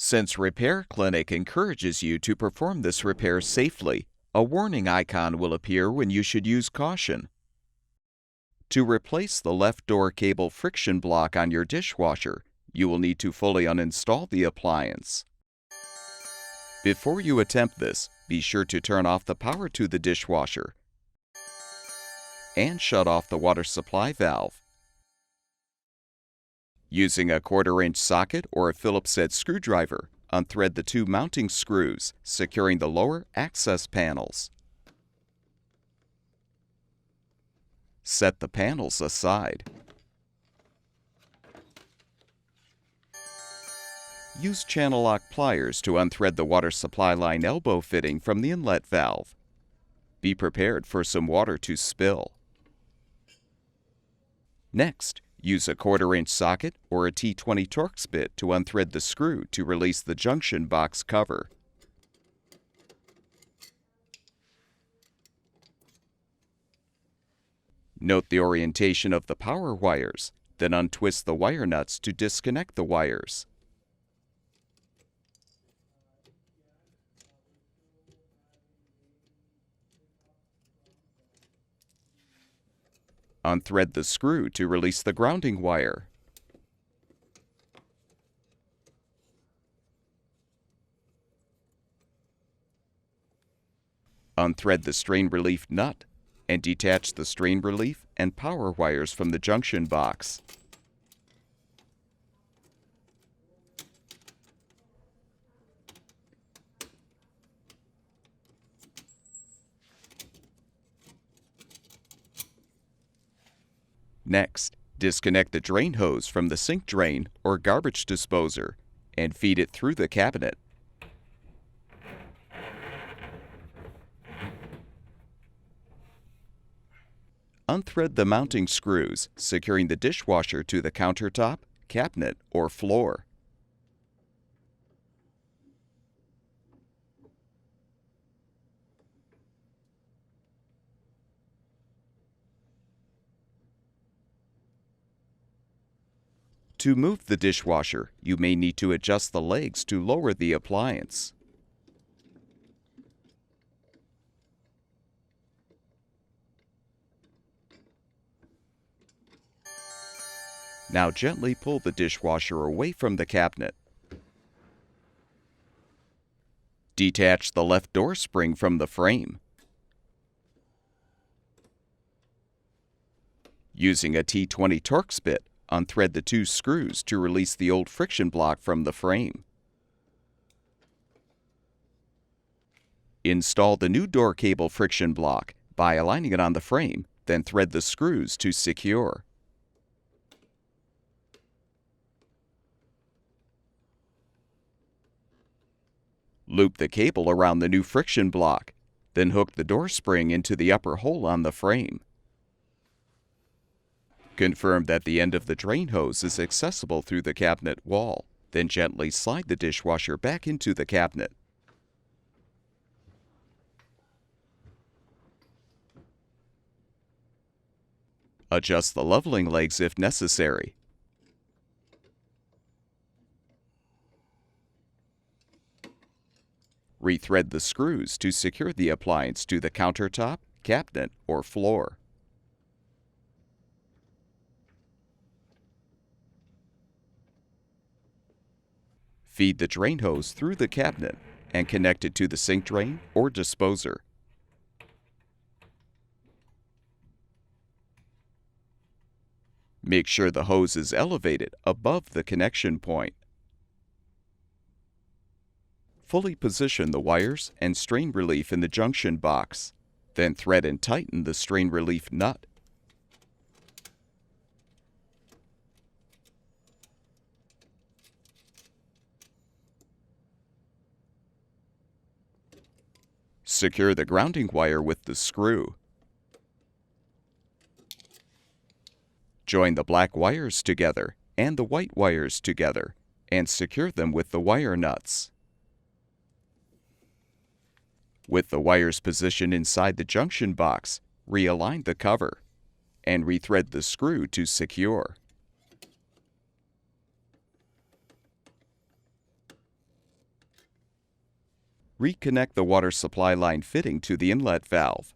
Since Repair Clinic encourages you to perform this repair safely, a warning icon will appear when you should use caution. To replace the left door cable friction block on your dishwasher, you will need to fully uninstall the appliance. Before you attempt this, be sure to turn off the power to the dishwasher and shut off the water supply valve. Using a 1/4-inch socket or a Phillips-head screwdriver, unthread the 2 mounting screws, securing the lower access panels. Set the panels aside. Use channel lock pliers to unthread the water supply line elbow fitting from the inlet valve. Be prepared for some water to spill. Next, use a 1/4-inch socket or a T20 Torx bit to unthread the screw to release the junction box cover. Note the orientation of the power wires, then untwist the wire nuts to disconnect the wires. Unthread the screw to release the grounding wire. Unthread the strain relief nut and detach the strain relief and power wires from the junction box. Next, disconnect the drain hose from the sink drain or garbage disposer and feed it through the cabinet. Unthread the mounting screws, securing the dishwasher to the countertop, cabinet, or floor. To move the dishwasher, you may need to adjust the legs to lower the appliance. Now gently pull the dishwasher away from the cabinet. Detach the left door spring from the frame. Using a T20 Torx bit, unthread the 2 screws to release the old friction block from the frame. Install the new door cable friction block by aligning it on the frame, then thread the screws to secure. Loop the cable around the new friction block, then hook the door spring into the upper hole on the frame. Confirm that the end of the drain hose is accessible through the cabinet wall, then gently slide the dishwasher back into the cabinet. Adjust the leveling legs if necessary. Rethread the screws to secure the appliance to the countertop, cabinet, or floor. Feed the drain hose through the cabinet and connect it to the sink drain or disposer. Make sure the hose is elevated above the connection point. Fully position the wires and strain relief in the junction box. Then thread and tighten the strain relief nut. Secure the grounding wire with the screw. Join the black wires together and the white wires together and secure them with the wire nuts. With the wires positioned inside the junction box, realign the cover and rethread the screw to secure. Reconnect the water supply line fitting to the inlet valve.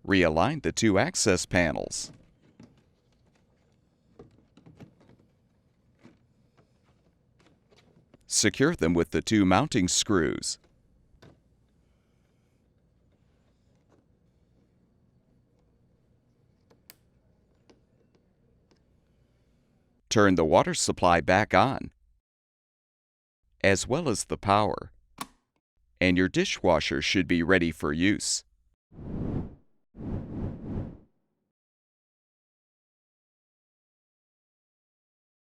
Realign the two access panels. Secure them with the two mounting screws. Turn the water supply back on, as well as the power, and your dishwasher should be ready for use.